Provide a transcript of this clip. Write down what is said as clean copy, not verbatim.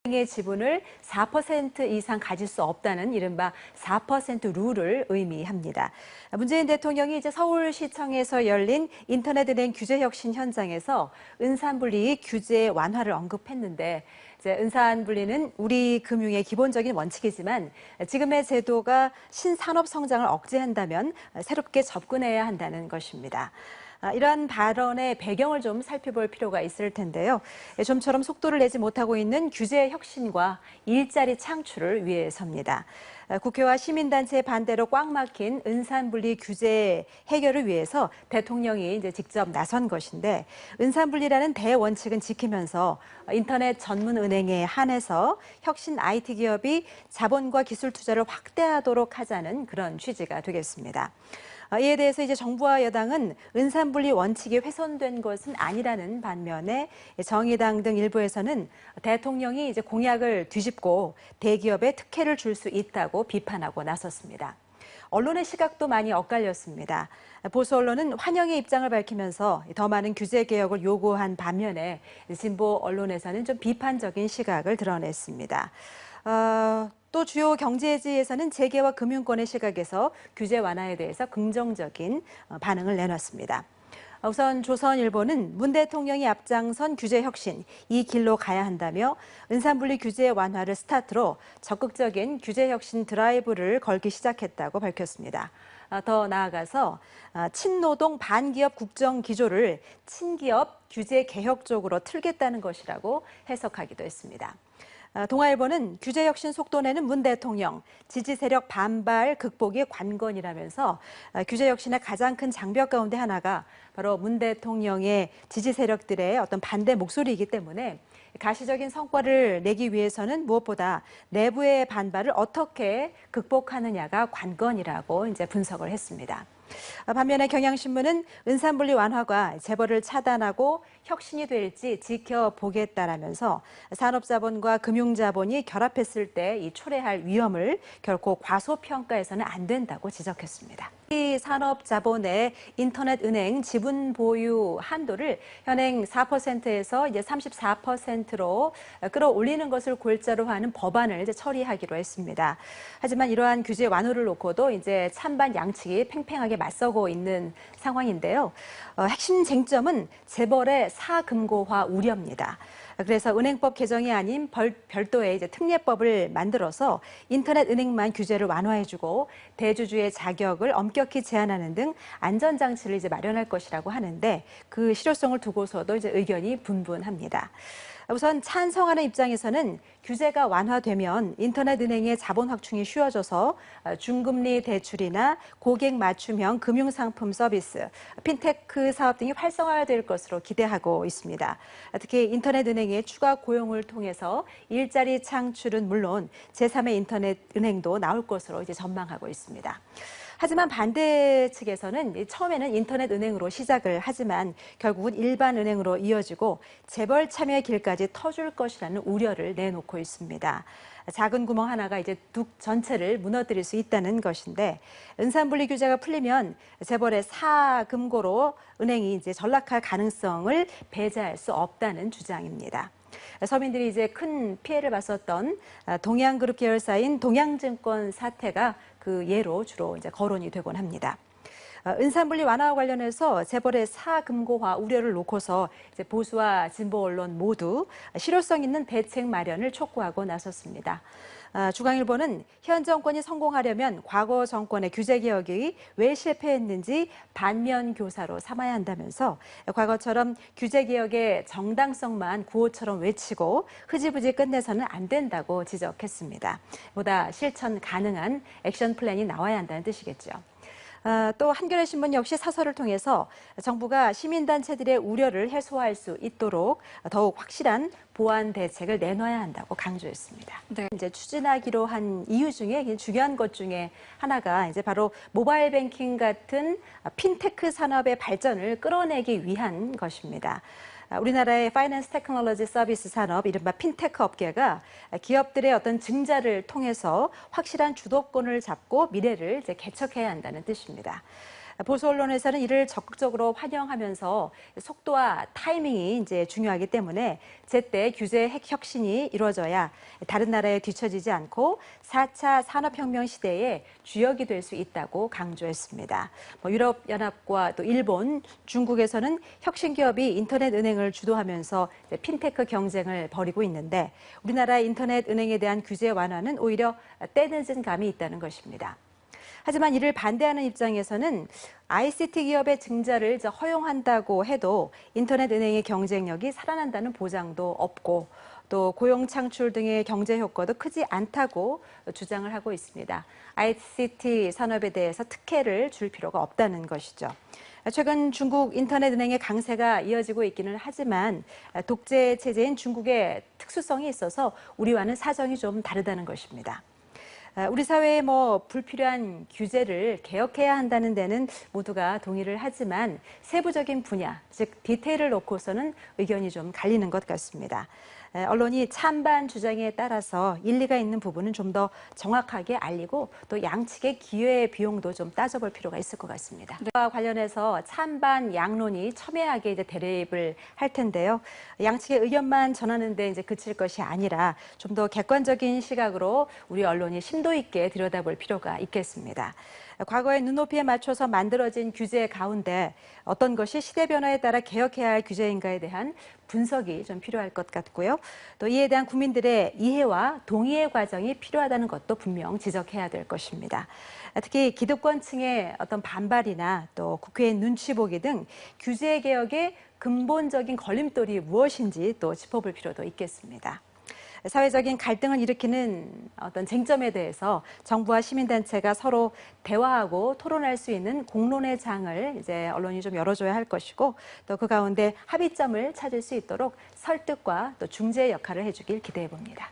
의 지분을 4% 이상 가질 수 없다는 이른바 4% 룰을 의미합니다. 문재인 대통령이 이제 서울시청에서 열린 인터넷은행 규제 혁신 현장에서 은산분리 규제 완화를 언급했는데, 이제 은산분리는 우리 금융의 기본적인 원칙이지만 지금의 제도가 신산업 성장을 억제한다면 새롭게 접근해야 한다는 것입니다. 이러한 발언의 배경을 좀 살펴볼 필요가 있을 텐데요. 좀처럼 속도를 내지 못하고 있는 규제 혁신과 일자리 창출을 위해서입니다. 국회와 시민단체의 반대로 꽉 막힌 은산분리 규제 해결을 위해서 대통령이 이제 직접 나선 것인데, 은산분리라는 대원칙은 지키면서 인터넷 전문 은행에 한해서 혁신 IT 기업이 자본과 기술 투자를 확대하도록 하자는 그런 취지가 되겠습니다. 이에 대해서 이제 정부와 여당은 은산분리 원칙이 훼손된 것은 아니라는 반면에 정의당 등 일부에서는 대통령이 이제 공약을 뒤집고 대기업에 특혜를 줄 수 있다고 비판하고 나섰습니다. 언론의 시각도 많이 엇갈렸습니다. 보수 언론은 환영의 입장을 밝히면서 더 많은 규제 개혁을 요구한 반면에 진보 언론에서는 좀 비판적인 시각을 드러냈습니다. 또 주요 경제지에서는 재계와 금융권의 시각에서 규제 완화에 대해서 긍정적인 반응을 내놨습니다. 우선 조선일보는 문 대통령이 앞장선 규제 혁신, 이 길로 가야 한다며 은산분리 규제 완화를 스타트로 적극적인 규제 혁신 드라이브를 걸기 시작했다고 밝혔습니다. 더 나아가서 친노동 반기업 국정 기조를 친기업 규제 개혁 쪽으로 틀겠다는 것이라고 해석하기도 했습니다. 동아일보는 규제 혁신 속도내는 문 대통령, 지지 세력 반발 극복이 관건이라면서 규제 혁신의 가장 큰 장벽 가운데 하나가 바로 문 대통령의 지지 세력들의 어떤 반대 목소리이기 때문에 가시적인 성과를 내기 위해서는 무엇보다 내부의 반발을 어떻게 극복하느냐가 관건이라고 이제 분석을 했습니다. 반면에 경향신문은 은산분리 완화가 재벌을 차단하고 혁신이 될지 지켜보겠다라면서 산업자본과 금융자본이 결합했을 때 이 초래할 위험을 결코 과소평가해서는 안 된다고 지적했습니다. 이 산업자본의 인터넷 은행 지분 보유 한도를 현행 4%에서 이제 34%로 끌어올리는 것을 골자로 하는 법안을 이제 처리하기로 했습니다. 하지만 이러한 규제 완화를 놓고도 이제 찬반 양측이 팽팽하게 맞서고 있는 상황인데요. 핵심 쟁점은 재벌의 사금고화 우려입니다. 그래서 은행법 개정이 아닌 별도의 이제 특례법을 만들어서 인터넷 은행만 규제를 완화해주고 대주주의 자격을 엄격히 제한하는 등 안전장치를 이제 마련할 것이라고 하는데, 그 실효성을 두고서도 이제 의견이 분분합니다. 우선 찬성하는 입장에서는 규제가 완화되면 인터넷 은행의 자본 확충이 쉬워져서 중금리 대출이나 고객 맞춤형 금융상품 서비스, 핀테크 사업 등이 활성화될 것으로 기대하고 있습니다. 특히 인터넷 은행의 추가 고용을 통해서 일자리 창출은 물론 제3의 인터넷 은행도 나올 것으로 이제 전망하고 있습니다. 하지만 반대 측에서는 처음에는 인터넷 은행으로 시작을 하지만 결국은 일반 은행으로 이어지고 재벌 참여의 길까지 터줄 것이라는 우려를 내놓고 있습니다. 작은 구멍 하나가 이제 둑 전체를 무너뜨릴 수 있다는 것인데, 은산분리 규제가 풀리면 재벌의 사금고로 은행이 이제 전락할 가능성을 배제할 수 없다는 주장입니다. 서민들이 이제 큰 피해를 봤었던 동양그룹 계열사인 동양증권 사태가 그 예로 주로 이제 거론이 되곤 합니다. 은산분리 완화와 관련해서 재벌의 사금고화 우려를 놓고서 이제 보수와 진보 언론 모두 실효성 있는 대책 마련을 촉구하고 나섰습니다. 중앙일보는 현 정권이 성공하려면 과거 정권의 규제 개혁이 왜 실패했는지 반면 교사로 삼아야 한다면서 과거처럼 규제 개혁의 정당성만 구호처럼 외치고 흐지부지 끝내서는 안 된다고 지적했습니다. 보다 실천 가능한 액션 플랜이 나와야 한다는 뜻이겠죠. 또 한겨레신문 역시 사설을 통해서 정부가 시민단체들의 우려를 해소할 수 있도록 더욱 확실한 보완 대책을 내놔야 한다고 강조했습니다. 네. 이제 추진하기로 한 이유 중에 중요한 것 중에 하나가 이제 바로 모바일 뱅킹 같은 핀테크 산업의 발전을 끌어내기 위한 것입니다. 우리나라의 파이낸스 테크놀로지 서비스 산업, 이른바 핀테크 업계가 기업들의 어떤 증자를 통해서 확실한 주도권을 잡고 미래를 이제 개척해야 한다는 뜻입니다. 보수 언론에서는 이를 적극적으로 환영하면서 속도와 타이밍이 이제 중요하기 때문에 제때 규제 핵혁신이 이루어져야 다른 나라에 뒤처지지 않고 4차 산업혁명 시대의 주역이 될 수 있다고 강조했습니다. 유럽연합과 또 일본, 중국에서는 혁신 기업이 인터넷 은행을 주도하면서 핀테크 경쟁을 벌이고 있는데 우리나라 인터넷 은행에 대한 규제 완화는 오히려 때늦은 감이 있다는 것입니다. 하지만 이를 반대하는 입장에서는 ICT 기업의 증자를 허용한다고 해도 인터넷 은행의 경쟁력이 살아난다는 보장도 없고 또 고용 창출 등의 경제 효과도 크지 않다고 주장을 하고 있습니다. ICT 산업에 대해서 특혜를 줄 필요가 없다는 것이죠. 최근 중국 인터넷 은행의 강세가 이어지고 있기는 하지만 독재 체제인 중국의 특수성이 있어서 우리와는 사정이 좀 다르다는 것입니다. 우리 사회에 불필요한 규제를 개혁해야 한다는 데는 모두가 동의를 하지만 세부적인 분야, 즉 디테일을 놓고서는 의견이 좀 갈리는 것 같습니다. 언론이 찬반 주장에 따라서 일리가 있는 부분은 좀 더 정확하게 알리고 또 양측의 기회 비용도 좀 따져볼 필요가 있을 것 같습니다. 그와 관련해서 찬반 양론이 첨예하게 이제 대립을 할 텐데요. 양측의 의견만 전하는 데 이제 그칠 것이 아니라 좀 더 객관적인 시각으로 우리 언론이 심도 있게 들여다볼 필요가 있겠습니다. 과거의 눈높이에 맞춰서 만들어진 규제 가운데 어떤 것이 시대 변화에 따라 개혁해야 할 규제인가에 대한 분석이 좀 필요할 것 같고요. 또 이에 대한 국민들의 이해와 동의의 과정이 필요하다는 것도 분명 지적해야 될 것입니다. 특히 기득권층의 어떤 반발이나 또 국회의 눈치 보기 등 규제 개혁의 근본적인 걸림돌이 무엇인지 또 짚어볼 필요도 있겠습니다. 사회적인 갈등을 일으키는 어떤 쟁점에 대해서 정부와 시민단체가 서로 대화하고 토론할 수 있는 공론의 장을 이제 언론이 좀 열어줘야 할 것이고 또 그 가운데 합의점을 찾을 수 있도록 설득과 또 중재 역할을 해주길 기대해 봅니다.